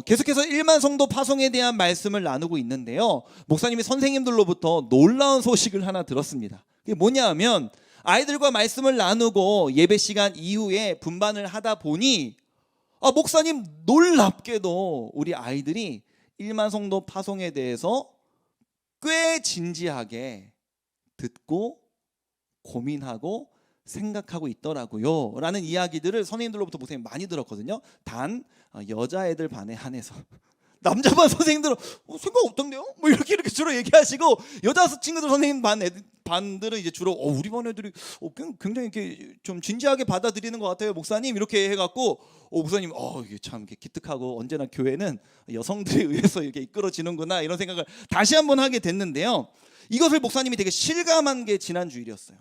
계속해서 1만 성도 파송에 대한 말씀을 나누고 있는데요. 목사님이 선생님들로부터 놀라운 소식을 하나 들었습니다. 그게 뭐냐 하면 아이들과 말씀을 나누고 예배 시간 이후에 분반을 하다 보니 목사님 놀랍게도 우리 아이들이 1만 성도 파송에 대해서 꽤 진지하게 듣고 고민하고 생각하고 있더라고요 라는 이야기들을 선생님들로부터 목사님 많이 들었거든요. 단 여자애들 반에 한해서 남자 반 선생님들은 생각 없던데요? 뭐 이렇게 주로 얘기하시고 여자 친구들 선생님 반들은 이제 주로 우리 반 애들이 굉장히 이렇게 좀 진지하게 받아들이는 것 같아요 목사님 이렇게 해갖고 목사님 이게 참 기특하고 언제나 교회는 여성들에 의해서 이렇게 이끌어지는구나 이런 생각을 다시 한번 하게 됐는데요. 이것을 목사님이 되게 실감한 게 지난 주일이었어요.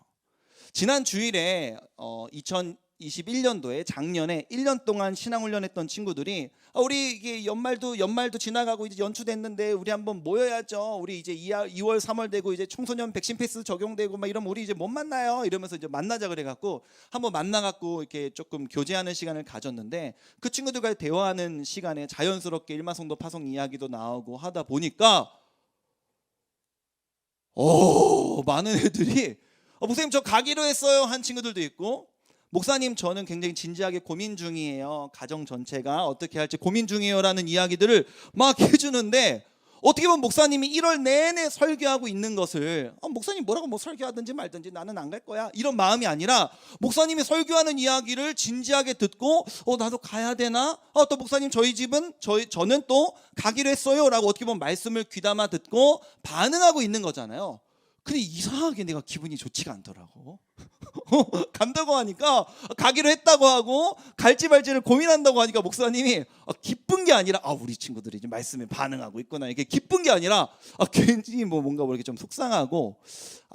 지난 주일에 2021년도에 작년에 1년 동안 신앙훈련했던 친구들이 우리 이게 연말도 지나가고 이제 연초됐는데 우리 한번 모여야죠. 우리 이제 2월 3월 되고 이제 청소년 백신 패스 적용되고 막 이러면 우리 이제 못 만나요. 이러면서 이제 만나자 그래갖고 한번 만나갖고 이렇게 조금 교제하는 시간을 가졌는데 그 친구들과 대화하는 시간에 자연스럽게 일마성도 파송 이야기도 나오고 하다 보니까 많은 애들이 목사님 저 가기로 했어요 한 친구들도 있고 목사님 저는 굉장히 진지하게 고민 중이에요. 가정 전체가 어떻게 할지 고민 중이에요 라는 이야기들을 막 해주는데 어떻게 보면 목사님이 1월 내내 설교하고 있는 것을 목사님 뭐라고 뭐 설교하든지 말든지 나는 안 갈 거야 이런 마음이 아니라 목사님이 설교하는 이야기를 진지하게 듣고 나도 가야 되나? 또 목사님 저희 집은 저는 또 가기로 했어요 라고 어떻게 보면 말씀을 귀담아 듣고 반응하고 있는 거잖아요. 근데 이상하게 내가 기분이 좋지가 않더라고. 간다고 하니까 가기로 했다고 하고 갈지 말지를 고민한다고 하니까 목사님이 기쁜 게 아니라 우리 친구들이 이제 말씀에 반응하고 있구나 이게 기쁜 게 아니라 괜히 뭔가 이렇게 좀 속상하고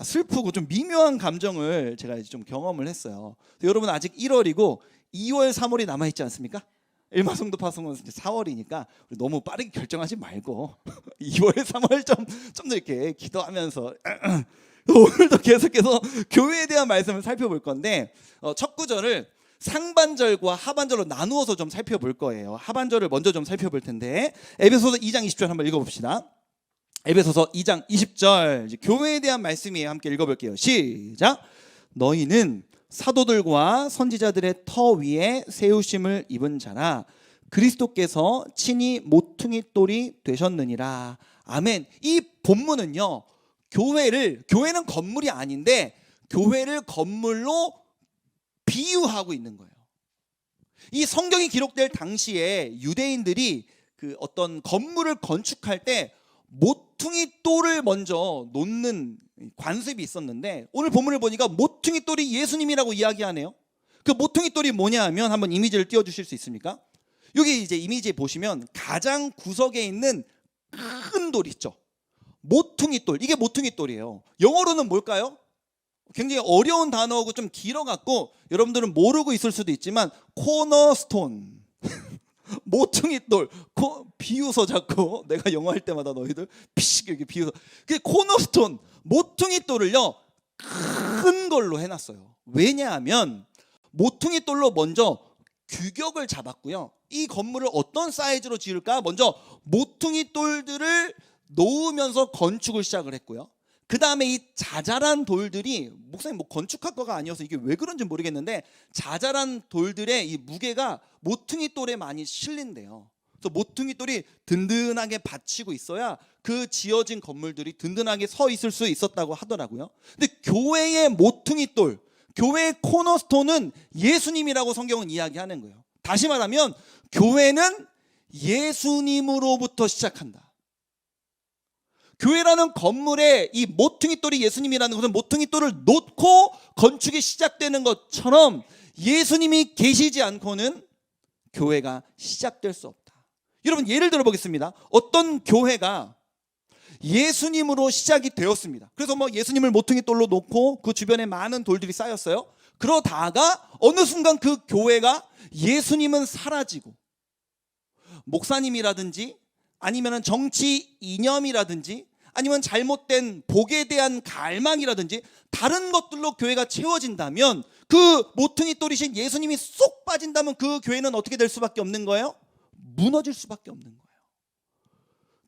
슬프고 좀 미묘한 감정을 제가 이제 좀 경험을 했어요. 여러분 아직 1월이고 2월 3월이 남아있지 않습니까? 일마성도 파송은 이제 4월이니까 너무 빠르게 결정하지 말고 2월 3월 좀 더 이렇게 기도하면서 오늘도 계속해서 교회에 대한 말씀을 살펴볼 건데 첫 구절을 상반절과 하반절로 나누어서 좀 살펴볼 거예요. 하반절을 먼저 좀 살펴볼 텐데 에베소서 2장 20절 한번 읽어봅시다. 에베소서 2장 20절 이제 교회에 대한 말씀이에요. 함께 읽어볼게요. 시작. 너희는 사도들과 선지자들의 터 위에 세우심을 입은 자라 그리스도께서 친히 모퉁이 돌이 되셨느니라. 아멘. 이 본문은요 교회는 건물이 아닌데 교회를 건물로 비유하고 있는 거예요. 이 성경이 기록될 당시에 유대인들이 그 어떤 건물을 건축할 때 모퉁이 돌을 먼저 놓는 관습이 있었는데 오늘 본문을 보니까 모퉁이 돌이 예수님이라고 이야기하네요. 그 모퉁이 돌이 뭐냐 하면 한번 이미지를 띄워주실 수 있습니까? 여기 이제 이미지 보시면 가장 구석에 있는 큰 돌 있죠. 모퉁이 돌, 이게 모퉁이 돌이에요. 영어로는 뭘까요? 굉장히 어려운 단어고 좀 길어갖고 여러분들은 모르고 있을 수도 있지만 코너스톤 모퉁이 돌 비웃어 자꾸 내가 영어 할 때마다 너희들 피식 이렇게 비웃어. 그 코너스톤 모퉁이 돌을요 큰 걸로 해놨어요. 왜냐하면 모퉁이 돌로 먼저 규격을 잡았고요. 이 건물을 어떤 사이즈로 지을까 먼저 모퉁이 돌들을 놓으면서 건축을 시작을 했고요. 그 다음에 이 자잘한 돌들이 목사님 건축학과가 아니어서 이게 왜 그런지 모르겠는데 자잘한 돌들의 이 무게가 모퉁이 돌에 많이 실린대요. 그래서 모퉁이 돌이 든든하게 받치고 있어야 그 지어진 건물들이 든든하게 서 있을 수 있었다고 하더라고요. 근데 교회의 모퉁이 돌, 교회의 코너스톤은 예수님이라고 성경은 이야기하는 거예요. 다시 말하면 교회는 예수님으로부터 시작한다. 교회라는 건물에 이 모퉁이 돌이 예수님이라는 것은 모퉁이 돌을 놓고 건축이 시작되는 것처럼 예수님이 계시지 않고는 교회가 시작될 수 없다. 여러분 예를 들어 보겠습니다. 어떤 교회가 예수님으로 시작이 되었습니다. 그래서 예수님을 모퉁이 돌로 놓고 그 주변에 많은 돌들이 쌓였어요. 그러다가 어느 순간 그 교회가 예수님은 사라지고 목사님이라든지 아니면 정치 이념이라든지 아니면 잘못된 복에 대한 갈망이라든지 다른 것들로 교회가 채워진다면 그 모퉁이 돌이신 예수님이 쏙 빠진다면 그 교회는 어떻게 될 수밖에 없는 거예요? 무너질 수밖에 없는 거예요.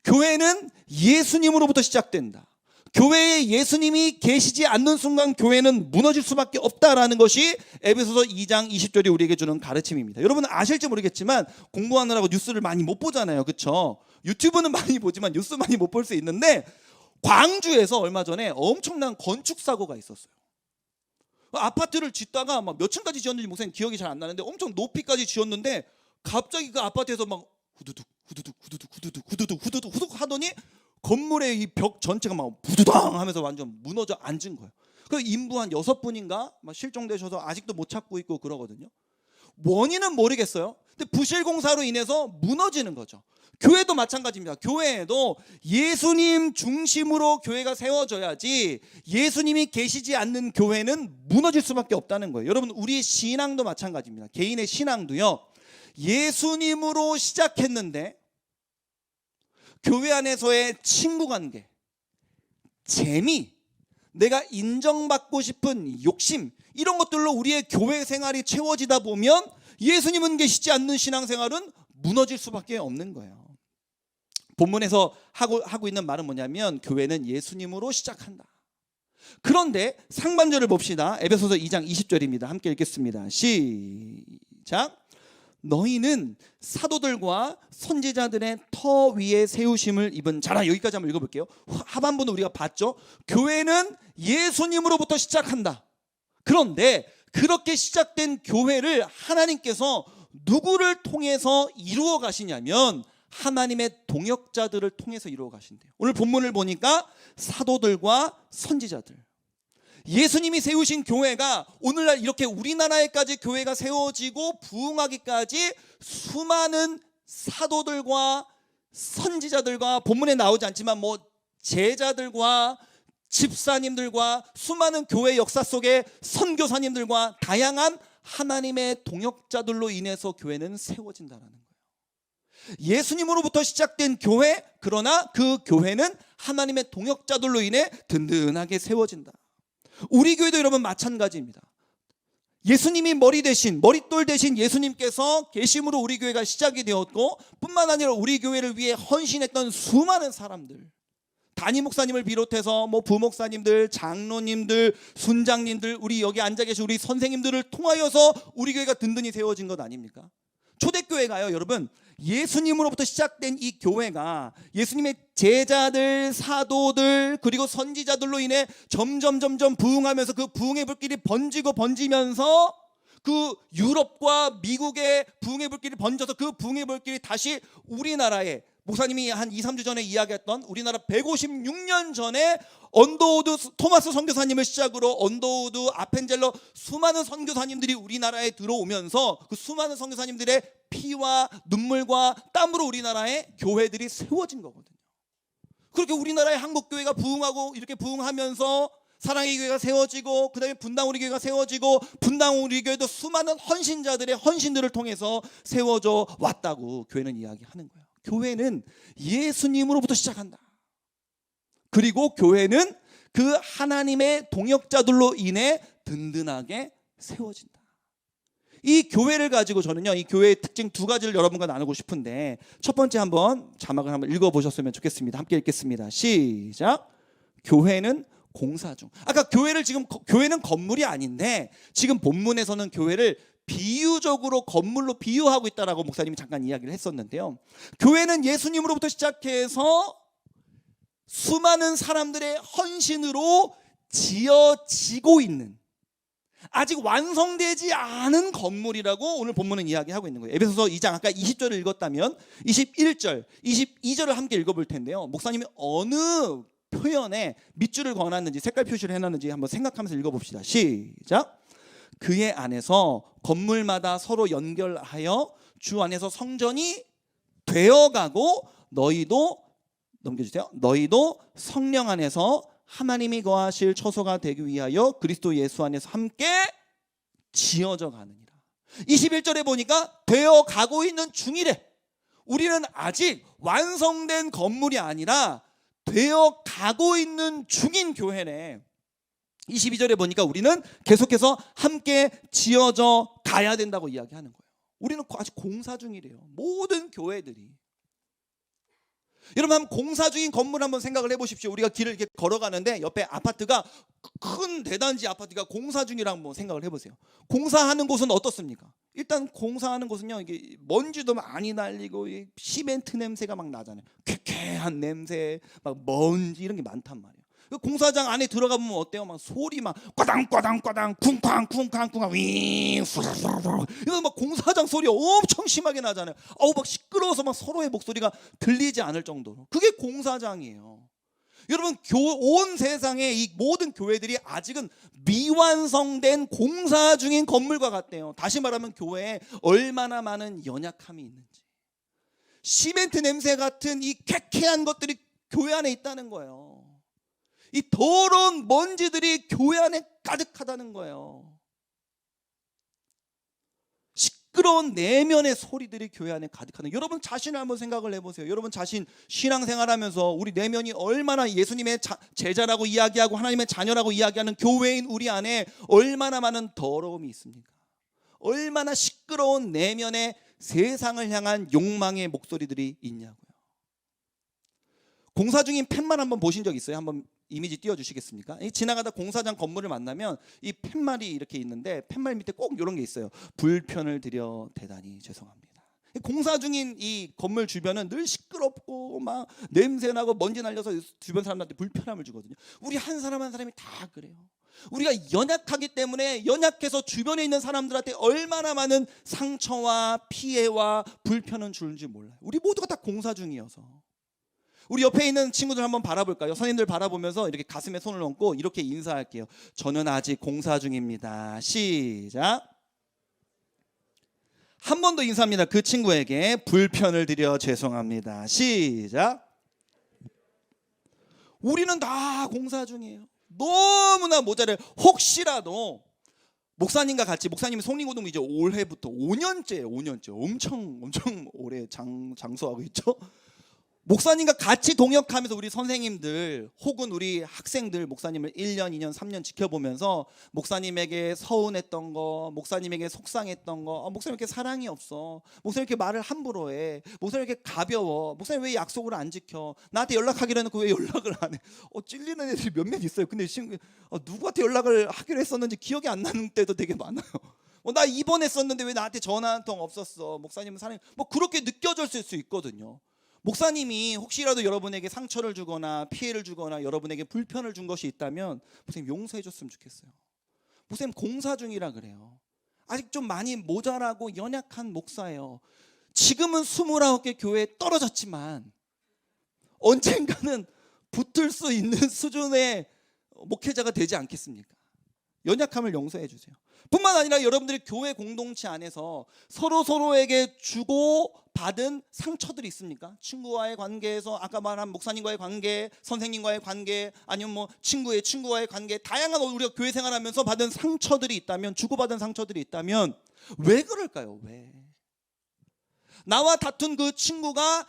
교회는 예수님으로부터 시작된다. 교회에 예수님이 계시지 않는 순간 교회는 무너질 수밖에 없다라는 것이 에베소서 2장 20절이 우리에게 주는 가르침입니다. 여러분 아실지 모르겠지만 공부하느라고 뉴스를 많이 못 보잖아요. 그렇죠? 유튜브는 많이 보지만 뉴스 많이 못 볼 수 있는데 광주에서 얼마 전에 엄청난 건축 사고가 있었어요. 아파트를 짓다가 막 몇 층까지 지었는지 목사님 기억이 잘 안 나는데 엄청 높이까지 지었는데 갑자기 그 아파트에서 막 후두둑 후두둑 후두둑 후두둑 후두둑 후두둑 후두둑 하더니 건물의 이 벽 전체가 막 부두당 하면서 완전 무너져 앉은 거예요. 그 인부 한 6분인가 막 실종되셔서 아직도 못 찾고 있고 그러거든요. 원인은 모르겠어요. 근데 부실공사로 인해서 무너지는 거죠. 교회도 마찬가지입니다. 교회에도 예수님 중심으로 교회가 세워져야지 예수님이 계시지 않는 교회는 무너질 수밖에 없다는 거예요. 여러분 우리의 신앙도 마찬가지입니다. 개인의 신앙도요. 예수님으로 시작했는데 교회 안에서의 친구관계, 재미, 내가 인정받고 싶은 욕심 이런 것들로 우리의 교회 생활이 채워지다 보면 예수님은 계시지 않는 신앙생활은 무너질 수밖에 없는 거예요. 본문에서 하고 있는 말은 뭐냐면 교회는 예수님으로 시작한다. 그런데 상반절을 봅시다. 에베소서 2장 20절입니다. 함께 읽겠습니다. 시작. 너희는 사도들과 선지자들의 터 위에 세우심을 입은 자라. 여기까지 한번 읽어볼게요. 하반부는 우리가 봤죠. 교회는 예수님으로부터 시작한다. 그런데 그렇게 시작된 교회를 하나님께서 누구를 통해서 이루어 가시냐면 하나님의 동역자들을 통해서 이루어 가신대요. 오늘 본문을 보니까 사도들과 선지자들, 예수님이 세우신 교회가 오늘날 이렇게 우리나라에까지 교회가 세워지고 부흥하기까지 수많은 사도들과 선지자들과 본문에 나오지 않지만 뭐 제자들과 집사님들과 수많은 교회 역사 속에 선교사님들과 다양한 하나님의 동역자들로 인해서 교회는 세워진다는 거예요. 예수님으로부터 시작된 교회, 그러나 그 교회는 하나님의 동역자들로 인해 든든하게 세워진다. 우리 교회도 여러분 마찬가지입니다. 예수님이 머리 대신, 머릿돌 대신 예수님께서 계심으로 우리 교회가 시작이 되었고 뿐만 아니라 우리 교회를 위해 헌신했던 수많은 사람들, 담임 목사님을 비롯해서 뭐 부목사님들, 장로님들, 순장님들, 우리 여기 앉아 계신 우리 선생님들을 통하여서 우리 교회가 든든히 세워진 것 아닙니까? 초대교회가요, 여러분, 예수님으로부터 시작된 이 교회가 예수님의 제자들, 사도들, 그리고 선지자들로 인해 점점 부흥하면서 그 부흥의 불길이 번지면서 그 유럽과 미국의 부흥의 불길이 번져서 그 부흥의 불길이 다시 우리나라에, 목사님이 한 2-3주 전에 이야기했던 우리나라 156년 전에 언더우드 토마스 선교사님을 시작으로 언더우드, 아펜젤러 수많은 선교사님들이 우리나라에 들어오면서 그 수많은 선교사님들의 피와 눈물과 땀으로 우리나라의 교회들이 세워진 거거든요. 그렇게 우리나라의 한국교회가 부흥하고 이렇게 부흥하면서 사랑의 교회가 세워지고 그 다음에 분당 우리 교회가 세워지고 분당 우리 교회도 수많은 헌신자들의 헌신들을 통해서 세워져 왔다고 교회는 이야기하는 거예요. 교회는 예수님으로부터 시작한다. 그리고 교회는 그 하나님의 동역자들로 인해 든든하게 세워진다. 이 교회를 가지고 저는요, 이 교회의 특징 2가지를 여러분과 나누고 싶은데 첫 번째 한번 자막을 한번 읽어보셨으면 좋겠습니다. 함께 읽겠습니다. 시작. 교회는 공사 중. 아까 교회를 지금 교회는 건물이 아닌데 지금 본문에서는 교회를 비유적으로 건물로 비유하고 있다라고 목사님이 잠깐 이야기를 했었는데요. 교회는 예수님으로부터 시작해서 수많은 사람들의 헌신으로 지어지고 있는 아직 완성되지 않은 건물이라고 오늘 본문은 이야기하고 있는 거예요. 에베소서 2장 아까 20절을 읽었다면 21절, 22절을 함께 읽어볼 텐데요. 목사님이 어느 표현에 밑줄을 그어놨는지 색깔 표시를 해놨는지 한번 생각하면서 읽어봅시다. 시작. 그의 안에서 건물마다 서로 연결하여 주 안에서 성전이 되어가고 너희도 넘겨주세요. 너희도 성령 안에서 하나님이 거하실 처소가 되기 위하여 그리스도 예수 안에서 함께 지어져 가느니라. 21절에 보니까 되어가고 있는 중이래. 우리는 아직 완성된 건물이 아니라 되어가고 있는 중인 교회네. 22절에 보니까 우리는 계속해서 함께 지어져 가야 된다고 이야기하는 거예요. 우리는 아직 공사 중이래요. 모든 교회들이. 여러분, 한번 공사 중인 건물 한번 생각을 해보십시오. 우리가 길을 이렇게 걸어가는데 옆에 아파트가, 큰 대단지 아파트가 공사 중이라고 한번 생각을 해보세요. 공사하는 곳은 어떻습니까? 일단 공사하는 곳은요, 이게 먼지도 많이 날리고 시멘트 냄새가 막 나잖아요. 쾌쾌한 냄새, 막 먼지 이런 게 많단 말이에요. 공사장 안에 들어가 보면 어때요? 막 소리 막 꽈당꽈당꽈당 쿵쾅 쿵쾅 쿵쾅 윙 후루루루, 이거 막 공사장 소리 엄청 심하게 나잖아요. 막 시끄러워서 막 서로의 목소리가 들리지 않을 정도로. 그게 공사장이에요. 여러분, 온 세상의 이 모든 교회들이 아직은 미완성된 공사 중인 건물과 같대요. 다시 말하면 교회에 얼마나 많은 연약함이 있는지, 시멘트 냄새 같은 이 쾌쾌한 것들이 교회 안에 있다는 거예요. 이 더러운 먼지들이 교회 안에 가득하다는 거예요. 시끄러운 내면의 소리들이 교회 안에 가득하는. 여러분 자신을 한번 생각을 해보세요. 여러분 자신 신앙생활하면서 우리 내면이 얼마나 예수님의 제자라고 이야기하고 하나님의 자녀라고 이야기하는 교회인 우리 안에 얼마나 많은 더러움이 있습니까? 얼마나 시끄러운 내면의 세상을 향한 욕망의 목소리들이 있냐고요. 공사 중인 팻말 한번 보신 적 있어요? 한번 이미지 띄워주시겠습니까? 지나가다 공사장 건물을 만나면 이 팻말이 이렇게 있는데, 팻말 밑에 꼭 이런 게 있어요. 불편을 드려 대단히 죄송합니다. 공사 중인 이 건물 주변은 늘 시끄럽고 막 냄새나고 먼지 날려서 주변 사람들한테 불편함을 주거든요. 우리 한 사람 한 사람이 다 그래요. 우리가 연약하기 때문에 연약해서 주변에 있는 사람들한테 얼마나 많은 상처와 피해와 불편을 주는지 몰라요. 우리 모두가 다 공사 중이어서. 우리 옆에 있는 친구들 한번 바라볼까요? 선생님들 바라보면서 이렇게 가슴에 손을 얹고 이렇게 인사할게요. 저는 아직 공사 중입니다. 시작. 한 번 더 인사합니다. 그 친구에게 불편을 드려 죄송합니다. 시작. 우리는 다 공사 중이에요. 너무나 모자라요. 혹시라도 목사님과 같이, 목사님이 성린고등부 이제 올해부터 5년째예요. 5년째. 엄청 오래 장수하고 있죠. 목사님과 같이 동역하면서 우리 선생님들 혹은 우리 학생들 목사님을 1년, 2년, 3년 지켜보면서 목사님에게 서운했던 거, 목사님에게 속상했던 거, 목사님 이렇게 사랑이 없어, 목사님 이렇게 말을 함부로 해, 목사님 이렇게 가벼워, 목사님 왜 약속을 안 지켜, 나한테 연락하기로 해놓고 왜 연락을 안 해. 찔리는 애들이 몇몇 있어요. 근데 누구한테 연락을 하기로 했었는지 기억이 안 나는 때도 되게 많아요. 나 입원했었는데 왜 나한테 전화 한 통 없었어. 목사님은 사랑해. 그렇게 느껴졌을 수 있거든요. 목사님이 혹시라도 여러분에게 상처를 주거나 피해를 주거나 여러분에게 불편을 준 것이 있다면 목사님 용서해 줬으면 좋겠어요. 목사님 공사 중이라 그래요. 아직 좀 많이 모자라고 연약한 목사예요. 지금은 29개 교회에 떨어졌지만 언젠가는 붙을 수 있는 수준의 목회자가 되지 않겠습니까? 연약함을 용서해 주세요. 뿐만 아니라 여러분들이 교회 공동체 안에서 서로에게 주고 받은 상처들이 있습니까? 친구와의 관계에서 아까 말한 목사님과의 관계, 선생님과의 관계, 아니면 친구와의 관계, 다양한 우리가 교회 생활하면서 받은 상처들이 있다면, 주고받은 상처들이 있다면 왜 그럴까요? 왜? 나와 다툰 그 친구가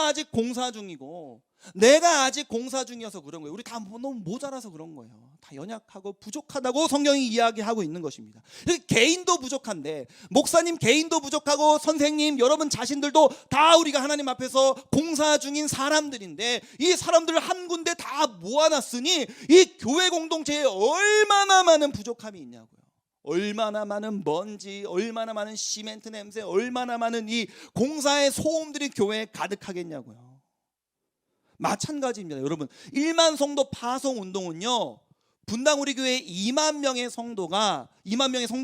아직 공사 중이고 내가 아직 공사 중이어서 그런 거예요. 우리 다 너무 모자라서 그런 거예요. 다 연약하고 부족하다고 성경이 이야기하고 있는 것입니다. 개인도 부족한데, 목사님 개인도 부족하고 선생님 여러분 자신들도 다 우리가 하나님 앞에서 공사 중인 사람들인데, 이 사람들을 한 군데 다 모아놨으니 이 교회 공동체에 얼마나 많은 부족함이 있냐고요. 얼마나 많은 먼지, 얼마나 많은 시멘트 냄새, 얼마나 많은 이 공사의 소음들이 교회에 가득하겠냐고요. 마찬가지입니다. 여러분, 1만 성도 파송 운동은요, 분당 우리 교회 2만 명의 성도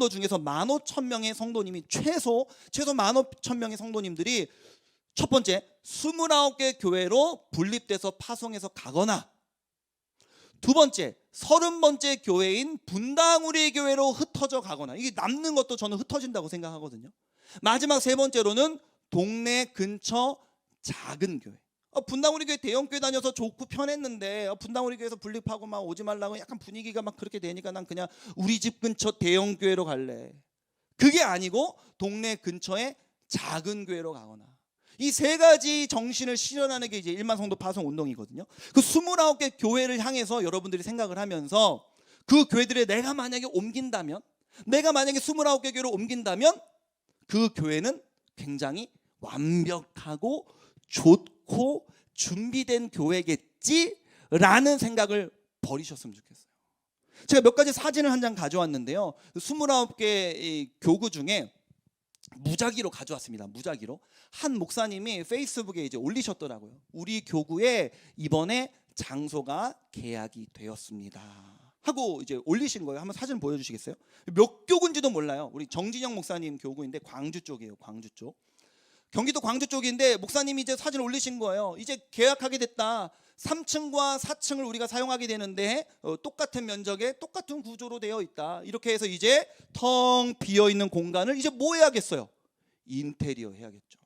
중에서 15,000명의 성도님이 최소 15,000명의 성도님들이 첫 번째 29개 교회로 분립돼서 파송해서 가거나, 두 번째 30번째 교회인 분당 우리 교회로 흩어져 가거나, 이게 남는 것도 저는 흩어진다고 생각하거든요. 마지막 세 번째로는 동네 근처 작은 교회. 분당 우리 교회 대형 교회 다녀서 좋고 편했는데 분당 우리 교회에서 분립하고 막 오지 말라고 약간 분위기가 막 그렇게 되니까 난 그냥 우리 집 근처 대형 교회로 갈래. 그게 아니고 동네 근처에 작은 교회로 가거나, 이 세 가지 정신을 실현하는 게 이제 1만 성도 파송 운동이거든요. 그 29개 교회를 향해서 여러분들이 생각을 하면서 그 교회들에 내가 만약에 29개 교회로 옮긴다면 그 교회는 굉장히 완벽하고 좋고 준비된 교회겠지라는 생각을 버리셨으면 좋겠어요. 제가 몇 가지 사진을 한 장 가져왔는데요. 29개 교구 중에 무작위로 가져왔습니다. 무작위로 한 목사님이 페이스북에 이제 올리셨더라고요. 우리 교구에 이번에 장소가 계약이 되었습니다 하고 이제 올리신 거예요. 한번 사진 보여주시겠어요? 몇 교구인지도 몰라요. 우리 정진영 목사님 교구인데 광주 쪽이에요. 광주 쪽. 경기도 광주 쪽인데 목사님이 이제 사진 올리신 거예요. 이제 계약하게 됐다. 3층과 4층을 우리가 사용하게 되는데 똑같은 면적에 똑같은 구조로 되어 있다. 이렇게 해서 이제 텅 비어있는 공간을 이제 뭐 해야겠어요? 인테리어 해야겠죠.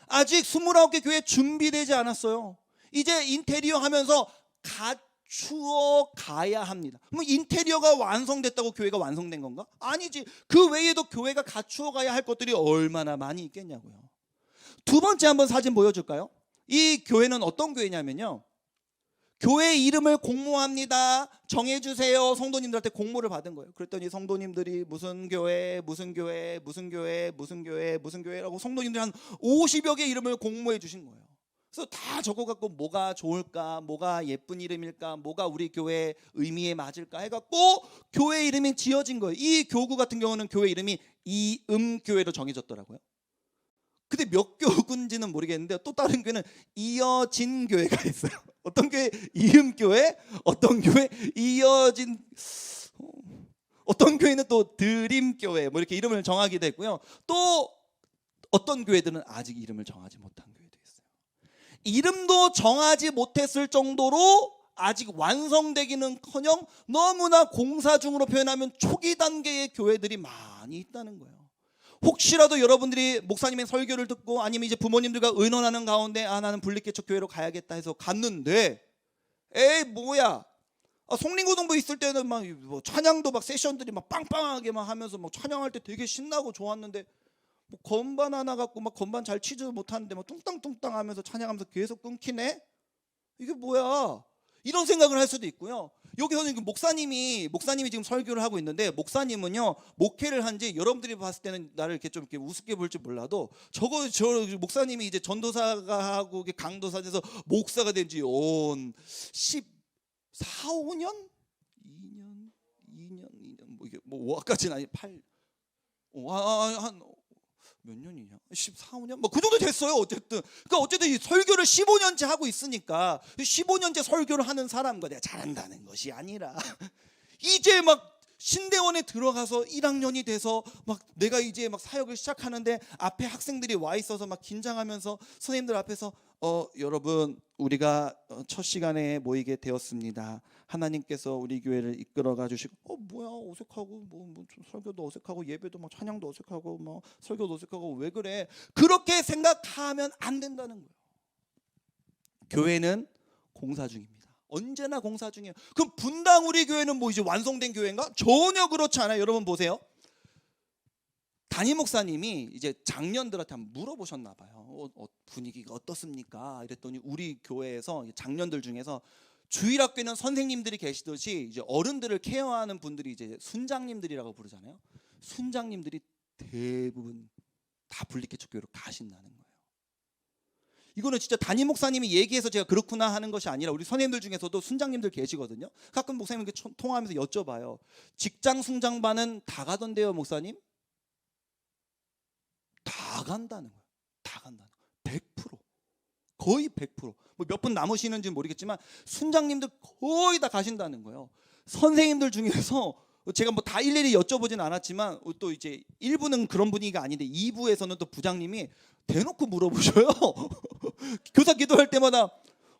아직 29개 교회 준비되지 않았어요. 이제 인테리어 하면서 갖추어 가야 합니다. 그럼 인테리어가 완성됐다고 교회가 완성된 건가? 아니지. 그 외에도 교회가 갖추어 가야 할 것들이 얼마나 많이 있겠냐고요. 두 번째 한번 사진 보여줄까요? 이 교회는 어떤 교회냐면요, 교회 이름을 공모합니다. 정해주세요. 성도님들한테 공모를 받은 거예요. 그랬더니 성도님들이 무슨 교회, 무슨 교회, 무슨 교회, 무슨 교회, 무슨 교회라고 성도님들이 한 50여 개 이름을 공모해 주신 거예요. 그래서 다 적어갖고 뭐가 좋을까, 뭐가 예쁜 이름일까, 뭐가 우리 교회 의미에 맞을까 해갖고 교회 이름이 지어진 거예요. 이 교구 같은 경우는 교회 이름이 이음교회로 정해졌더라고요. 근데 몇 교구인지는 모르겠는데 또 다른 교회는 이어진 교회가 있어요. 어떤 교회 이음교회, 어떤 교회 이어진, 어떤 교회는 또 드림교회 뭐 이렇게 이름을 정하게 됐고요. 또 어떤 교회들은 아직 이름을 정하지 못한 교회도 있어요. 이름도 정하지 못했을 정도로 아직 완성되기는커녕 너무나 공사 중으로 표현하면 초기 단계의 교회들이 많이 있다는 거예요. 혹시라도 여러분들이 목사님의 설교를 듣고 아니면 이제 부모님들과 의논하는 가운데 나는 분리개척 교회로 가야겠다 해서 갔는데, 에이 뭐야, 송림고등부 있을 때는 막 뭐 찬양도 막 세션들이 막 빵빵하게 막 하면서 막 찬양할 때 되게 신나고 좋았는데 뭐 건반 하나 갖고 막 건반 잘 치지 못하는데 막 뚱땅뚱땅 하면서 찬양하면서 계속 끊기네? 이게 뭐야? 이런 생각을 할 수도 있고요. 여기서는 목사님이 지금 설교를 하고 있는데, 목사님은요 목회를 한지 여러분들이 봤을 때는 나를 이렇게 좀 이렇게 우습게 볼지 몰라도 저 목사님이 이제 전도사가 하고 강도사에서 목사가 된 지 온 14, 5년? 2년 뭐 이게 뭐 5까지는 아니 8 한 몇 년이냐? 14, 5년? 뭐 그 정도 됐어요. 어쨌든. 그러니까 어쨌든 이 설교를 15년째 하고 있으니까 15년째 설교를 하는 사람과 내가 잘한다는 것이 아니라 이제 막 신대원에 들어가서 1학년이 돼서 막 내가 이제 막 사역을 시작하는데 앞에 학생들이 와 있어서 막 긴장하면서 선생님들 앞에서 여러분 우리가 첫 시간에 모이게 되었습니다. 하나님께서 우리 교회를 이끌어가 주시고 뭐야 어색하고 뭐 설교도 어색하고 예배도 막 찬양도 어색하고 뭐 설교도 어색하고 왜 그래? 그렇게 생각하면 안 된다는 거예요. 교회는 공사 중입니다. 언제나 공사 중이에요. 그럼 분당 우리 교회는 뭐 이제 완성된 교회인가? 전혀 그렇지 않아요. 여러분 보세요. 담임 목사님이 이제 장년들한테 한번 물어보셨나 봐요. 분위기가 어떻습니까? 이랬더니 우리 교회에서 장년들 중에서 주일학교는 선생님들이 계시듯이 이제 어른들을 케어하는 분들이 이제 순장님들이라고 부르잖아요. 순장님들이 대부분 다 분리개척 교회로 가신다는 거예요. 이거는 진짜 담임 목사님이 얘기해서 제가 그렇구나 하는 것이 아니라 우리 선생님들 중에서도 순장님들 계시거든요. 가끔 목사님 통화하면서 여쭤봐요. 직장 순장반은 다 가던데요, 목사님? 다 간다는 거예요. 다 간다는 거예요. 100%. 거의 100%. 뭐 몇 분 남으시는지는 모르겠지만 순장님들 거의 다 가신다는 거예요. 선생님들 중에서 제가 뭐 다 일일이 여쭤보진 않았지만 또 이제 1부는 그런 분위기가 아닌데 2부에서는 또 부장님이 대놓고 물어보셔요. 교사 기도할 때마다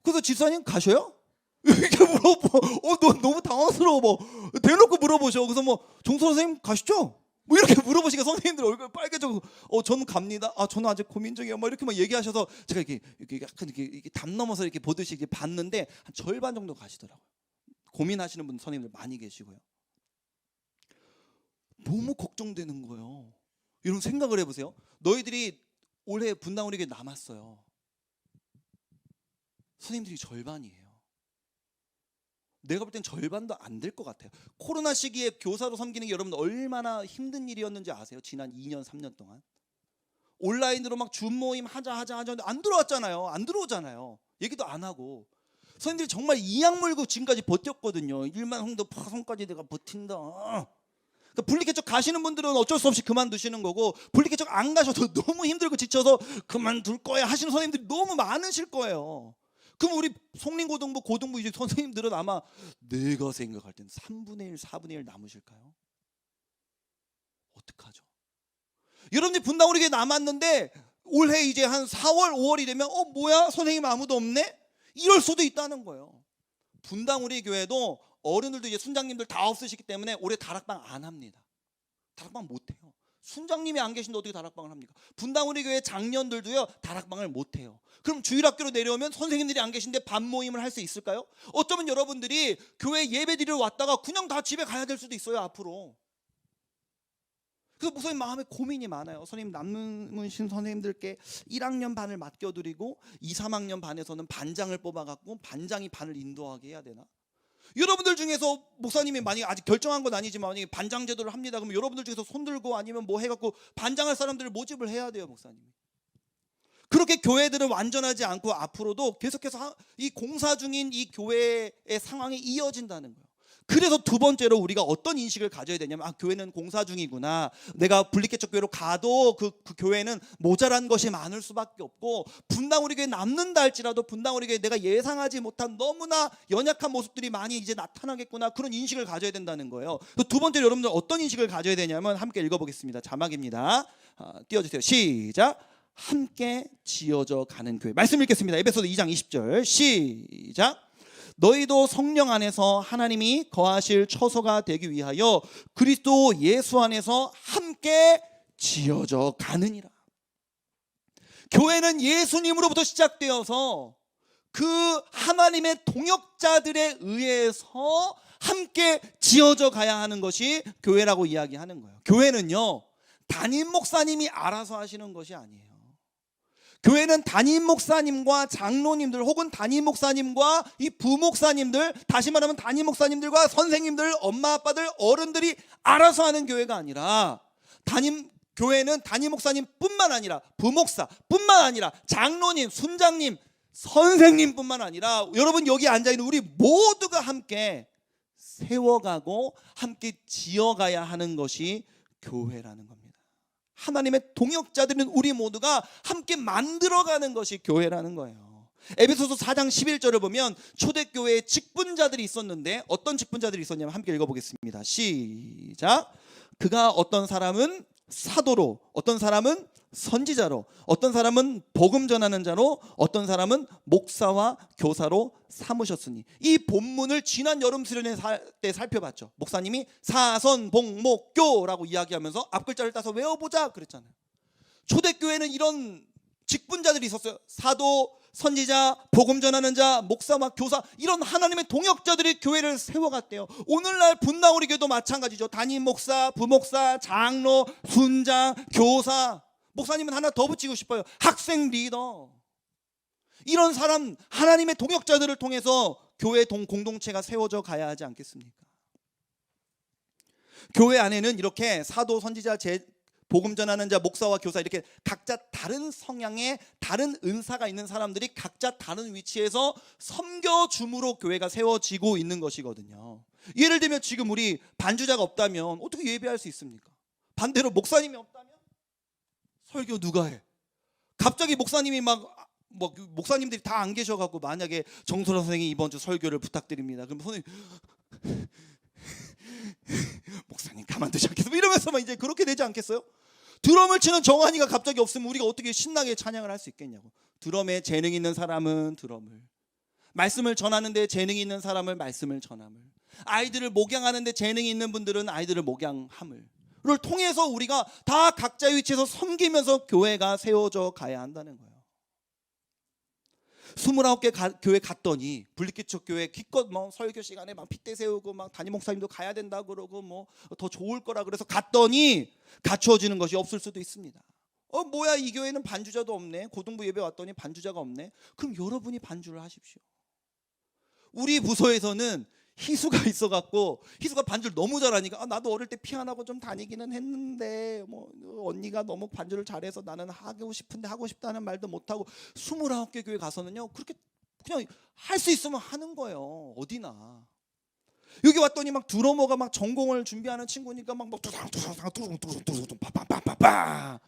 그래서 집사님 가셔요? 이렇게 물어보. 너무 당황스러워. 대놓고 물어보셔. 그래서 뭐 종서 선생님 가시죠? 뭐 이렇게 물어보시니까 선생님들 얼굴 빨개져. 저는 갑니다. 저는 아직 고민 중이에요. 뭐 이렇게 막 얘기하셔서 제가 이렇게 약간 이렇게 담 넘어서 이렇게 보듯이 이렇게 봤는데 한 절반 정도 가시더라고요. 고민하시는 분 선생님들 많이 계시고요. 너무 걱정되는 거예요. 이런 생각을 해보세요. 너희들이 올해 분당 우리 교회 남았어요. 선생님들이 절반이에요. 내가 볼 땐 절반도 안 될 것 같아요. 코로나 시기에 교사로 섬기는 게 여러분 얼마나 힘든 일이었는지 아세요? 지난 2년, 3년 동안. 온라인으로 막 줌 모임 하자 하는데 안 들어왔잖아요. 안 들어오잖아요. 얘기도 안 하고. 선생님들이 정말 이악 물고 지금까지 버텼거든요. 1만 홍도 파송까지 내가 버틴다. 그러니까 분리개척 가시는 분들은 어쩔 수 없이 그만두시는 거고, 분리개척 안 가셔도 너무 힘들고 지쳐서 그만둘 거야 하시는 선생님들이 너무 많으실 거예요. 그럼 우리 송림고등부 고등부 이제 선생님들은 아마 내가 생각할 때는 3분의 1 4분의 1 남으실까요? 어떡하죠? 여러분들 분당 우리 교회 남았는데 올해 이제 한 4월 5월이 되면 뭐야 선생님 아무도 없네? 이럴 수도 있다는 거예요. 분당 우리 교회도 어른들도 이제 순장님들 다 없으시기 때문에 올해 다락방 안 합니다. 다락방 못 해요. 순장님이 안 계신데 어떻게 다락방을 합니까? 분당 우리 교회 장년들도요 다락방을 못 해요. 그럼 주일학교로 내려오면 선생님들이 안 계신데 반 모임을 할 수 있을까요? 어쩌면 여러분들이 교회 예배 드리러 왔다가 그냥 다 집에 가야 될 수도 있어요 앞으로. 그래서 목사님 마음에 고민이 많아요. 선생님 남으신 선생님들께 1학년 반을 맡겨드리고 2, 3학년 반에서는 반장을 뽑아갖고 반장이 반을 인도하게 해야 되나? 여러분들 중에서 목사님이 만약에 아직 결정한 건 아니지만 만약에 반장 제도를 합니다. 그러면 여러분들 중에서 손들고 아니면 뭐 해갖고 반장할 사람들을 모집을 해야 돼요 목사님이. 그렇게 교회들은 완전하지 않고 앞으로도 계속해서 이 공사 중인 이 교회의 상황이 이어진다는 거예요. 그래서 두 번째로 우리가 어떤 인식을 가져야 되냐면 교회는 공사 중이구나. 내가 분리개척 교회로 가도 그 교회는 모자란 것이 많을 수밖에 없고 분당 우리 교회 남는다 할지라도 분당 우리 교회 내가 예상하지 못한 너무나 연약한 모습들이 많이 이제 나타나겠구나. 그런 인식을 가져야 된다는 거예요. 두 번째로 여러분들 어떤 인식을 가져야 되냐면 함께 읽어보겠습니다. 자막입니다. 띄워주세요. 시작. 함께 지어져 가는 교회. 말씀 읽겠습니다. 에베소서 2장 20절 시작. 너희도 성령 안에서 하나님이 거하실 처소가 되기 위하여 그리스도 예수 안에서 함께 지어져 가느니라. 교회는 예수님으로부터 시작되어서 그 하나님의 동역자들에 의해서 함께 지어져 가야 하는 것이 교회라고 이야기하는 거예요. 교회는요 담임 목사님이 알아서 하시는 것이 아니에요. 교회는 담임 목사님과 장로님들 혹은 담임 목사님과 이 부목사님들, 다시 말하면 담임 목사님들과 선생님들, 엄마 아빠들, 어른들이 알아서 하는 교회가 아니라 교회는 담임 목사님뿐만 아니라 부목사뿐만 아니라 장로님, 순장님, 선생님뿐만 아니라 여러분 여기 앉아있는 우리 모두가 함께 세워가고 함께 지어가야 하는 것이 교회라는 겁니다. 하나님의 동역자들은 우리 모두가 함께 만들어가는 것이 교회라는 거예요. 에베소서 4장 11절을 보면 초대교회에 직분자들이 있었는데 어떤 직분자들이 있었냐면 함께 읽어보겠습니다. 시작. 그가 어떤 사람은 사도로, 어떤 사람은 선지자로, 어떤 사람은 복음 전하는 자로, 어떤 사람은 목사와 교사로 삼으셨으니. 이 본문을 지난 여름 수련회 때 살펴봤죠. 목사님이 사선복목교라고 이야기하면서 앞글자를 따서 외워보자 그랬잖아요. 초대교회는 이런 직분자들이 있었어요. 사도, 선지자, 복음 전하는 자, 목사와 교사, 이런 하나님의 동역자들이 교회를 세워갔대요. 오늘날 분당 우리 교회도 마찬가지죠. 담임 목사, 부목사, 장로, 순장, 교사. 목사님은 하나 더 붙이고 싶어요. 학생 리더. 이런 사람, 하나님의 동역자들을 통해서 교회 공동체가 세워져 가야 하지 않겠습니까? 교회 안에는 이렇게 사도, 선지자, 복음 전하는 자, 목사와 교사, 이렇게 각자 다른 성향의 다른 은사가 있는 사람들이 각자 다른 위치에서 섬겨줌으로 교회가 세워지고 있는 것이거든요. 예를 들면 지금 우리 반주자가 없다면 어떻게 예배할 수 있습니까? 반대로 목사님이 없다면 설교 누가 해? 갑자기 목사님이 목사님들이 다 안 계셔갖고 만약에 정소라 선생님이 이번 주 설교를 부탁드립니다. 그럼 선생님 목사님 가만두지 않겠어요? 이러면서 막 이제 그렇게 되지 않겠어요? 드럼을 치는 정한이가 갑자기 없으면 우리가 어떻게 신나게 찬양을 할 수 있겠냐고. 드럼에 재능 있는 사람은 드럼을, 말씀을 전하는데 재능이 있는 사람을 말씀을 전함을, 아이들을 목양하는데 재능이 있는 분들은 아이들을 목양함을 통해서 우리가 다 각자의 위치에서 섬기면서 교회가 세워져 가야 한다는 거예요. 29개 교회 갔더니 분리개척 교회 기껏 설교 시간에 핏대 세우고 담임 목사님도 가야 된다 그러고 더 좋을 거라 그래서 갔더니 갖추어지는 것이 없을 수도 있습니다. 뭐야 이 교회는 반주자도 없네. 고등부 예배 왔더니 반주자가 없네. 그럼 여러분이 반주를 하십시오. 우리 부서에서는 희수가 있어갖고 희수가 반주를 너무 잘하니까 나도 어릴 때 피아노고 좀 다니기는 했는데 뭐 언니가 너무 반주를 잘해서 나는 하고 싶은데 하고 싶다는 말도 못하고 29개 교회 가서는요 그렇게 그냥 할 수 있으면 하는 거예요. 어디나. 여기 왔더니 막 드러머가 막 전공을 준비하는 친구니까 막 뚜둥뚜둥뚜둥뚜둥뚜둥 빠빠빠빠빠.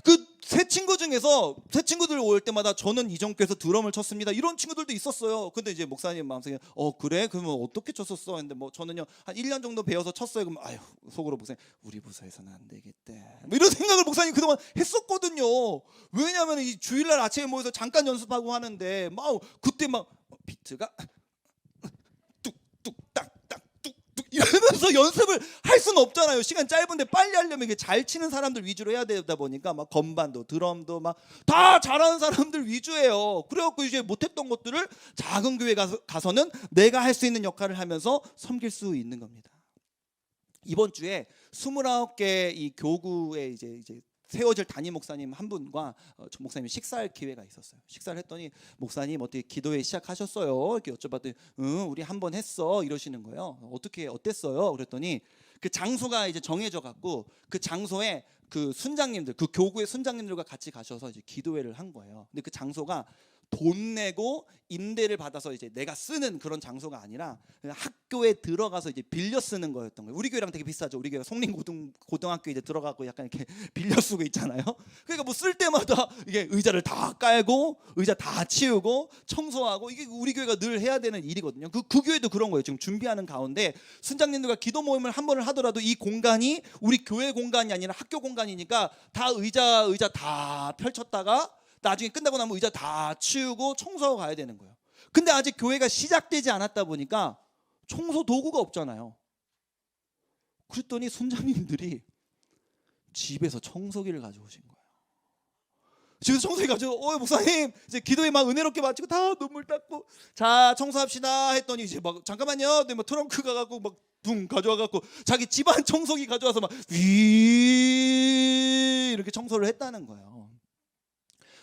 그 세 친구 중에서 세 친구들 올 때마다 저는 이전교에서 드럼을 쳤습니다. 이런 친구들도 있었어요. 근데 이제 목사님 마음속에 그래? 그러면 어떻게 쳤었어? 근데 뭐 저는요 한 1년 정도 배워서 쳤어요. 그럼 아유 속으로 목사님 우리 부서에서는 안 되겠대. 뭐 이런 생각을 목사님 그동안 했었거든요. 왜냐하면 이 주일날 아침에 모여서 잠깐 연습하고 하는데 막 그때 막 비트가 뚝뚝딱딱 뚝뚝 이러면서 연습을 할 수는 없잖아요. 시간 짧은데 빨리 하려면 이게 잘 치는 사람들 위주로 해야 되다 보니까 막 건반도 드럼도 막 다 잘하는 사람들 위주예요. 그래갖고 이제 못했던 것들을 작은 교회 가서는 내가 할 수 있는 역할을 하면서 섬길 수 있는 겁니다. 이번 주에 29개 이 교구에 이제 세워질 담임 목사님 한 분과 목사님이 식사할 기회가 있었어요. 식사를 했더니 목사님 어떻게 기도회 시작하셨어요? 이렇게 여쭤봤더니 우리 한 번 했어 이러시는 거예요. 어떻게 어땠어요? 그랬더니 그 장소가 이제 정해져 갖고 그 장소에 그 순장님들 그 교구의 순장님들과 같이 가셔서 이제 기도회를 한 거예요. 근데 그 장소가 돈 내고 임대를 받아서 이제 내가 쓰는 그런 장소가 아니라 학교에 들어가서 이제 빌려 쓰는 거였던 거예요. 우리 교회랑 되게 비슷하죠. 우리 교회가 성림고등학교 이제 들어가고 약간 이렇게 빌려 쓰고 있잖아요. 그러니까 뭐 쓸 때마다 이게 의자를 다 깔고 의자 다 치우고 청소하고 이게 우리 교회가 늘 해야 되는 일이거든요. 그 교회도 그런 거예요. 지금 준비하는 가운데 순장님들과 기도 모임을 한 번을 하더라도 이 공간이 우리 교회 공간이 아니라 학교 공간이니까 다 의자 다 펼쳤다가 나중에 끝나고 나면 의자 다 치우고 청소하고 가야 되는 거예요. 근데 아직 교회가 시작되지 않았다 보니까 청소 도구가 없잖아요. 그랬더니 순장님들이 집에서 청소기를 가져오신 거예요. 집에서 청소기 가지고 목사님 이제 기도에 막 은혜롭게 마치고 다 눈물 닦고 자 청소합시다 했더니 이제 막 잠깐만요. 근데 막 트렁크 가갖고 막 둥 가져와갖고 자기 집안 청소기 가져와서 막 위 이렇게 청소를 했다는 거예요.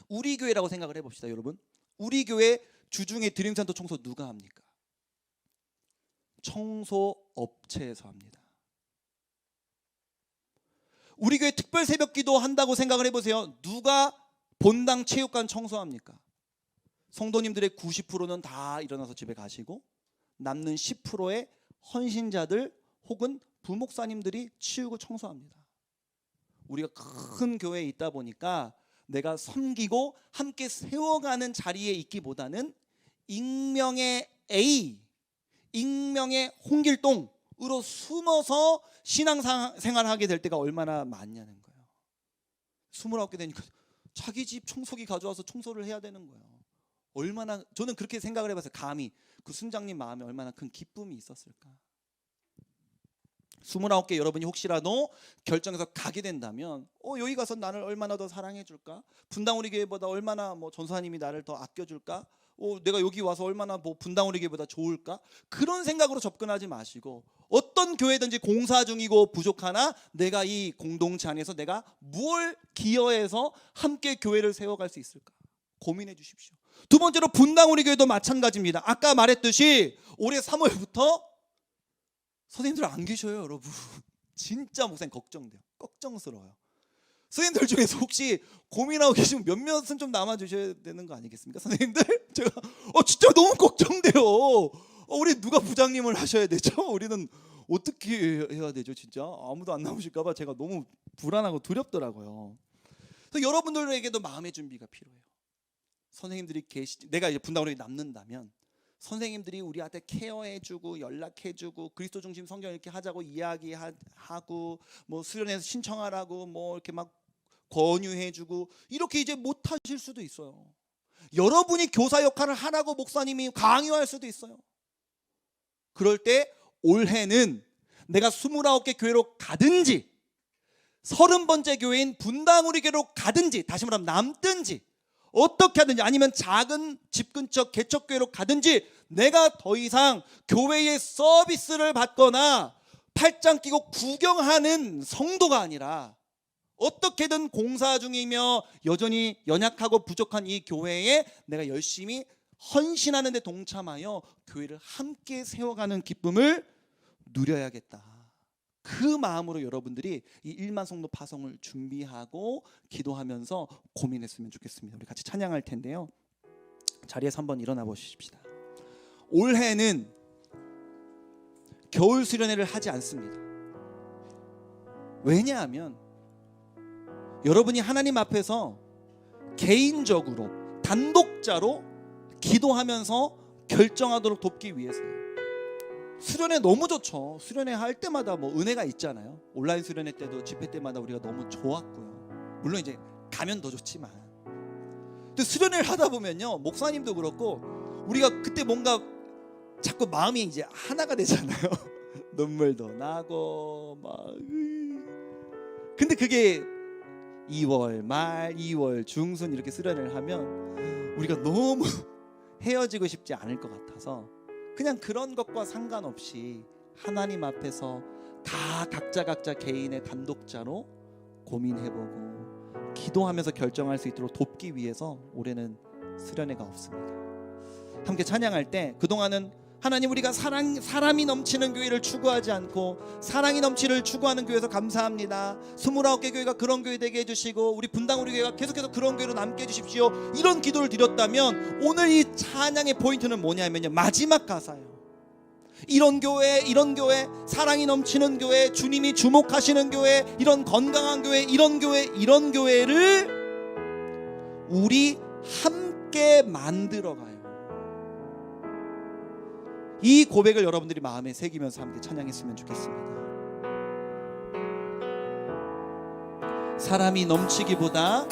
우리 교회라고 생각을 해봅시다, 여러분. 우리 교회 주중에 드림센터 청소 누가 합니까? 청소업체에서 합니다. 우리 교회 특별 새벽기도 한다고 생각을 해보세요. 누가 본당 체육관 청소합니까? 성도님들의 90%는 다 일어나서 집에 가시고 남는 10%의 헌신자들 혹은 부목사님들이 치우고 청소합니다. 우리가 큰 교회에 있다 보니까 내가 섬기고 함께 세워가는 자리에 있기보다는 익명의 A, 익명의 홍길동으로 숨어서 신앙생활을 하게 될 때가 얼마나 많냐는 거예요. 29개 되니까 자기 집 청소기 가져와서 청소를 해야 되는 거예요. 얼마나 저는 그렇게 생각을 해봤어요. 감히 그 순장님 마음에 얼마나 큰 기쁨이 있었을까. 29개 여러분이 혹시라도 결정해서 가게 된다면 여기 가서 나를 얼마나 더 사랑해 줄까? 분당 우리 교회보다 얼마나 뭐 전사님이 나를 더 아껴 줄까? 내가 여기 와서 얼마나 뭐 분당 우리 교회보다 좋을까? 그런 생각으로 접근하지 마시고 어떤 교회든지 공사 중이고 부족하나 내가 이 공동체 안에서 내가 무엇을 기여해서 함께 교회를 세워갈 수 있을까? 고민해 주십시오. 두 번째로 분당 우리 교회도 마찬가지입니다. 아까 말했듯이 올해 3월부터 선생님들 안 계셔요, 여러분. 진짜 목사님 걱정돼요. 걱정스러워요. 선생님들 중에서 혹시 고민하고 계시면 몇몇은 좀 남아주셔야 되는 거 아니겠습니까? 선생님들? 제가 진짜 너무 걱정돼요. 우리 누가 부장님을 하셔야 되죠? 우리는 어떻게 해야 되죠? 진짜 아무도 안 나오실까 봐 제가 너무 불안하고 두렵더라고요. 그래서 여러분들에게도 마음의 준비가 필요해요. 선생님들이 내가 이제 분당으로 남는다면 선생님들이 우리한테 케어해주고 연락해주고 그리스도 중심 성경 이렇게 하자고 이야기하고 뭐 수련회에서 신청하라고 뭐 이렇게 막 권유해주고 이렇게 이제 못하실 수도 있어요. 여러분이 교사 역할을 하라고 목사님이 강요할 수도 있어요. 그럴 때 올해는 내가 29개 교회로 가든지 30번째 교회인 분당 우리 교회로 가든지 다시 말하면 남든지 어떻게 하든지 아니면 작은 집 근처 개척교회로 가든지 내가 더 이상 교회의 서비스를 받거나 팔짱 끼고 구경하는 성도가 아니라 어떻게든 공사 중이며 여전히 연약하고 부족한 이 교회에 내가 열심히 헌신하는 데 동참하여 교회를 함께 세워가는 기쁨을 누려야겠다. 그 마음으로 여러분들이 이 1만 성도 파송을 준비하고 기도하면서 고민했으면 좋겠습니다. 우리 같이 찬양할 텐데요. 자리에서 한번 일어나 보십시다. 올해는 겨울 수련회를 하지 않습니다. 왜냐하면 여러분이 하나님 앞에서 개인적으로 단독자로 기도하면서 결정하도록 돕기 위해서요. 수련회 너무 좋죠. 수련회 할 때마다 뭐 은혜가 있잖아요. 온라인 수련회 때도 집회 때마다 우리가 너무 좋았고요. 물론 이제 가면 더 좋지만, 근데 수련회를 하다 보면요, 목사님도 그렇고 우리가 그때 뭔가 자꾸 마음이 이제 하나가 되잖아요. 눈물도 나고 막. 근데 그게 2월 말, 2월 중순 이렇게 수련회를 하면 우리가 너무 헤어지고 싶지 않을 것 같아서 그냥 그런 것과 상관없이 하나님 앞에서 다 각자 개인의 단독자로 고민해보고 기도하면서 결정할 수 있도록 돕기 위해서 올해는 수련회가 없습니다. 함께 찬양할 때 그동안은 하나님, 우리가 사람이 넘치는 교회를 추구하지 않고 사랑이 넘치를 추구하는 교회에서 감사합니다. 29개 교회가 그런 교회 되게 해주시고 우리 분당 우리 교회가 계속해서 그런 교회로 남게 해주십시오. 이런 기도를 드렸다면 오늘 이 찬양의 포인트는 뭐냐면요, 마지막 가사예요. 이런 교회, 사랑이 넘치는 교회, 주님이 주목하시는 교회, 이런 건강한 교회, 이런 교회를 우리 함께 만들어가요. 이 고백을 여러분들이 마음에 새기면서 함께 찬양했으면 좋겠습니다. 사람이 넘치기보다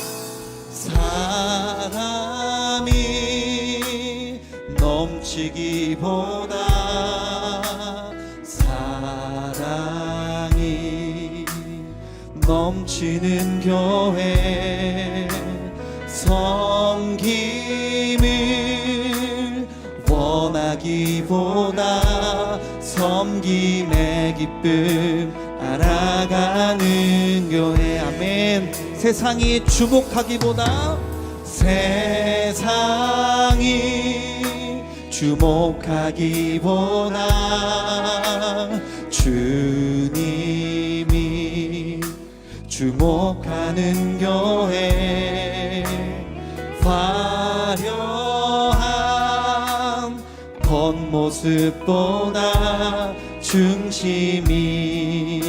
사람이 넘치기보다 사랑이 넘치는 교회, 섬김을 원하기보다 섬김의 기쁨 알아가는 교회. 아멘. 세상이 주목하기보다 주님이 주목하는 교회, 화려한 겉모습보다 중심이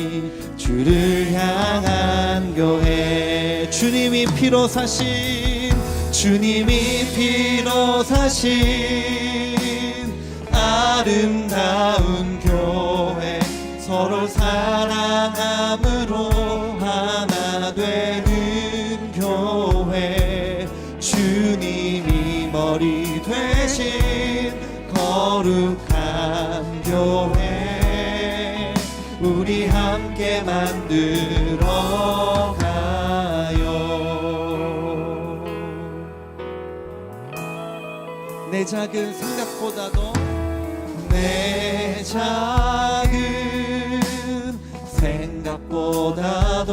주를 향한 교회. 주님이 피로 사신 아름다운 교회, 서로 사랑함으로 하나 되는 교회. 주님이 머리 되신 거룩한 교회, 우리 함께 만들어 가요. 내 작은 생각보다도 내 작은 생각보다도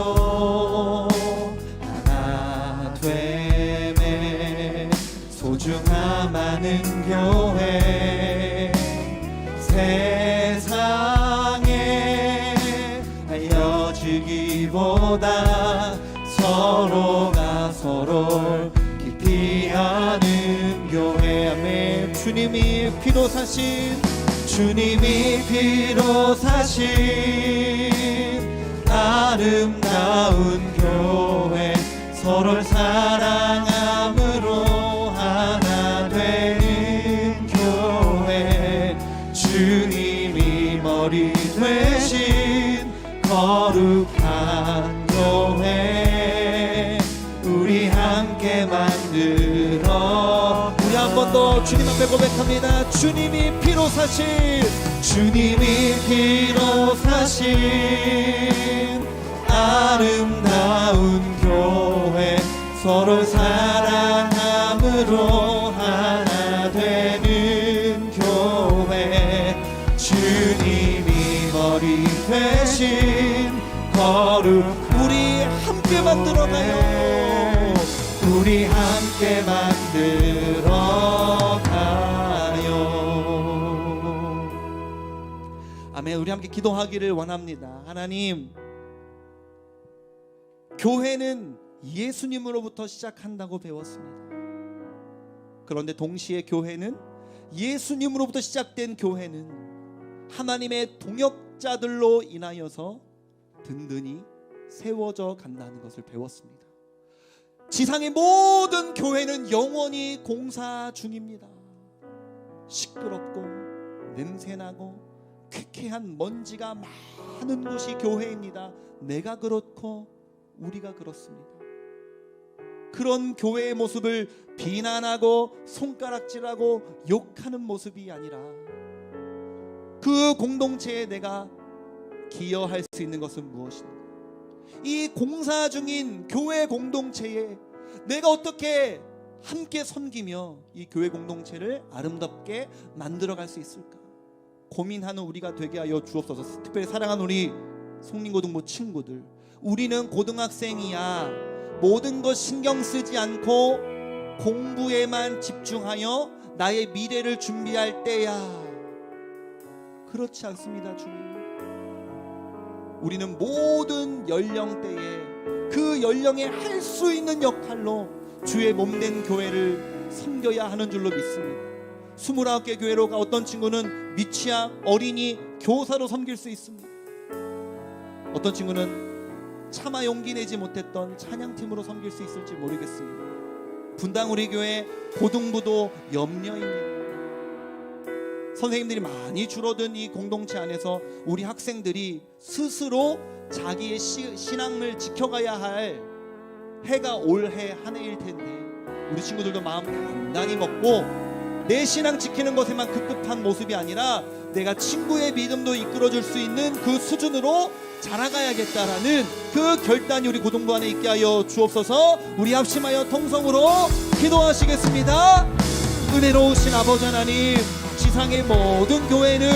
하나 됨에 소중함 많은 교회, 세상에 알려지기보다 서로가 서로를 깊이 아는 교회. 아멘. 주님이 피로 사신 아름다운 교회, 서로를 사랑함으로 하나 되는 교회. 주님이 머리 되신 거룩한 교회, 우리 함께 만들어. 우리 한 번 더 주님 앞에 고백합니다. 주님이 피로 사신 아름다운 교회, 서로 사랑함으로 하나 되는 교회. 주님이 머리 되신 거룩, 우리 함께 만들어가요. 우리 함께 만들어가요. 아멘. 우리 함께 기도하기를 원합니다. 하나님, 교회는 예수님으로부터 시작한다고 배웠습니다. 그런데 동시에 교회는, 예수님으로부터 시작된 교회는 하나님의 동역자들로 인하여서 든든히 세워져 간다는 것을 배웠습니다. 지상의 모든 교회는 영원히 공사 중입니다. 시끄럽고 냄새나고 쾌쾌한 먼지가 많은 곳이 교회입니다. 내가 그렇고 우리가 그렇습니다. 그런 교회의 모습을 비난하고 손가락질하고 욕하는 모습이 아니라 그 공동체에 내가 기여할 수 있는 것은 무엇인가? 이 공사 중인 교회 공동체에 내가 어떻게 함께 섬기며 이 교회 공동체를 아름답게 만들어갈 수 있을까? 고민하는 우리가 되게 하여 주옵소서. 특별히 사랑하는 우리 송림고등부 친구들, 우리는 고등학생이야. 모든 것 신경 쓰지 않고 공부에만 집중하여 나의 미래를 준비할 때야. 그렇지 않습니다, 주님. 우리는 모든 연령대에 그 연령에 할 수 있는 역할로 주의 몸된 교회를 섬겨야 하는 줄로 믿습니다. 29개 교회로 가 어떤 친구는 미취학 어린이 교사로 섬길 수 있습니다. 어떤 친구는 차마 용기 내지 못했던 찬양팀으로 섬길 수 있을지 모르겠습니다. 분당 우리 교회 고등부도 염려입니다. 선생님들이 많이 줄어든 이 공동체 안에서 우리 학생들이 스스로 자기의 신앙을 지켜가야 할 해가 올해 한 해일 텐데, 우리 친구들도 마음 단단히 먹고 내 신앙 지키는 것에만 급급한 모습이 아니라 내가 친구의 믿음도 이끌어줄 수 있는 그 수준으로 자라가야겠다라는 그 결단이 우리 고등부 안에 있게 하여 주옵소서. 우리 합심하여 통성으로 기도하시겠습니다. 은혜로우신 아버지 하나님, 지상의 모든 교회는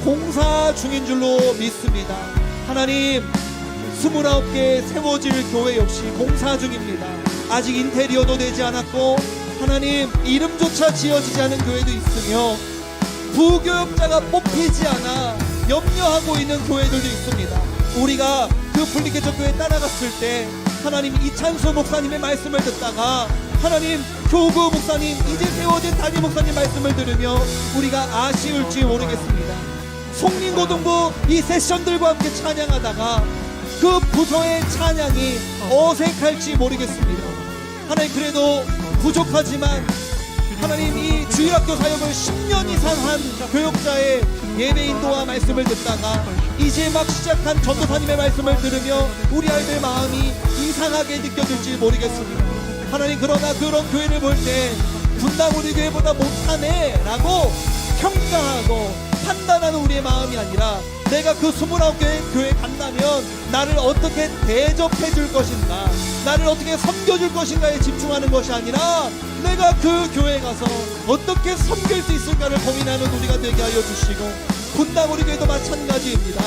공사 중인 줄로 믿습니다. 하나님, 29개 세워질 교회 역시 공사 중입니다. 아직 인테리어도 되지 않았고 하나님, 이름조차 지어지지 않은 교회도 있으며 부교육자가 뽑히지 않아 염려하고 있는 교회들도 있습니다. 우리가 그 분리개척 교회에 따라갔을 때 하나님, 이찬수 목사님의 말씀을 듣다가 하나님, 교구 목사님, 이제 세워진 담임 목사님 말씀을 들으며 우리가 아쉬울지 모르겠습니다. 송림고등부 이 세션들과 함께 찬양하다가 그 부서의 찬양이 어색할지 모르겠습니다. 하나님, 그래도 부족하지만 하나님, 이 주일학교 사역을 10년 이상 한 교육자의 예배 인도와 말씀을 듣다가 이제 막 시작한 전도사님의 말씀을 들으며 우리 아이들 마음이 이상하게 느껴질지 모르겠습니다. 하나님, 그러나 그런 교회를 볼 때 분당 우리 교회보다 못하네 라고 평가하고 판단하는 우리의 마음이 아니라 내가 그 29개 교회에 간다면 나를 어떻게 대접해 줄 것인가, 나를 어떻게 섬겨줄 것인가에 집중하는 것이 아니라 내가 그 교회에 가서 어떻게 섬길 수 있을까를 고민하는 우리가 되게 하여 주시고, 분당 우리 교회도 마찬가지입니다.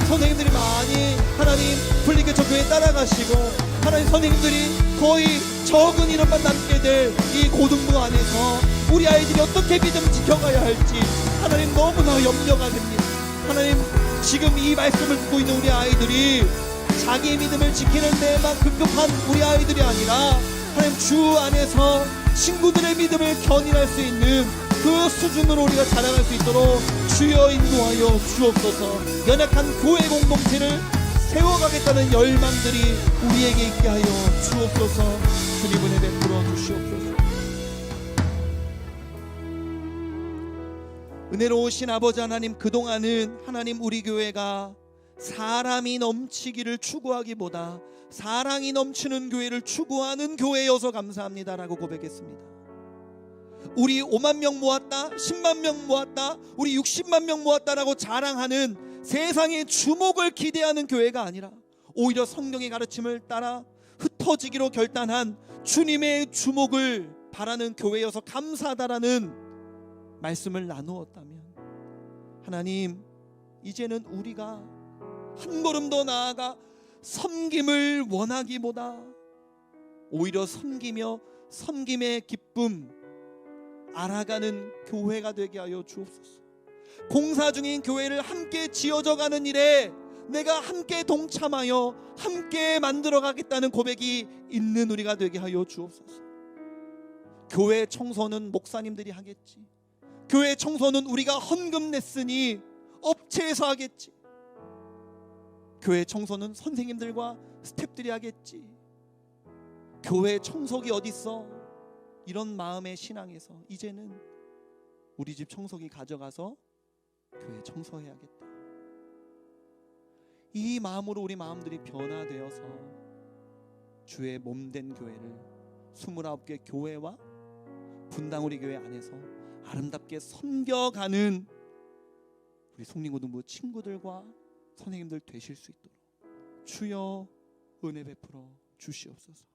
선생님들이 많이 하나님 분리개척 교회에 따라가시고 하나님, 선생님들이 거의 적은 이름만 남게 될 이 고등부 안에서 우리 아이들이 어떻게 믿음 지켜가야 할지 하나님 너무나 염려가 됩니다. 하나님, 지금 이 말씀을 듣고 있는 우리 아이들이 자기의 믿음을 지키는 데만 급급한 우리 아이들이 아니라 하나님, 주 안에서 친구들의 믿음을 견인할 수 있는 그 수준으로 우리가 자라갈 수 있도록 주여 인도하여 주옵소서. 연약한 교회 공동체를 세워가겠다는 열망들이 우리에게 있게 하여 주옵소서. 주님 은혜 베풀어 주시옵소서. 은혜로우신 아버지 하나님, 그동안은 하나님 우리 교회가 사람이 넘치기를 추구하기보다 사랑이 넘치는 교회를 추구하는 교회여서 감사합니다라고 고백했습니다. 우리 5만 명 모았다, 10만 명 모았다, 우리 60만 명 모았다라고 자랑하는 세상의 주목을 기대하는 교회가 아니라 오히려 성령의 가르침을 따라 흩어지기로 결단한 주님의 주목을 바라는 교회여서 감사하다라는 말씀을 나누었다면, 하나님, 이제는 우리가 한 걸음 더 나아가 섬김을 원하기보다 오히려 섬기며 섬김의 기쁨 알아가는 교회가 되게 하여 주옵소서. 공사 중인 교회를 함께 지어져가는 일에 내가 함께 동참하여 함께 만들어가겠다는 고백이 있는 우리가 되게 하여 주옵소서. 교회 청소는 목사님들이 하겠지, 교회 청소는 우리가 헌금 냈으니 업체에서 하겠지, 교회 청소는 선생님들과 스태프들이 하겠지, 교회 청소기 어딨어? 이런 마음의 신앙에서 이제는 우리 집 청소기 가져가서 교회 청소해야겠다. 이 마음으로 우리 마음들이 변화되어서 주의 몸된 교회를 29개 교회와 분당 우리 교회 안에서 아름답게 섬겨가는 우리 송림고등부 친구들과 선생님들 되실 수 있도록 주여 은혜 베풀어 주시옵소서.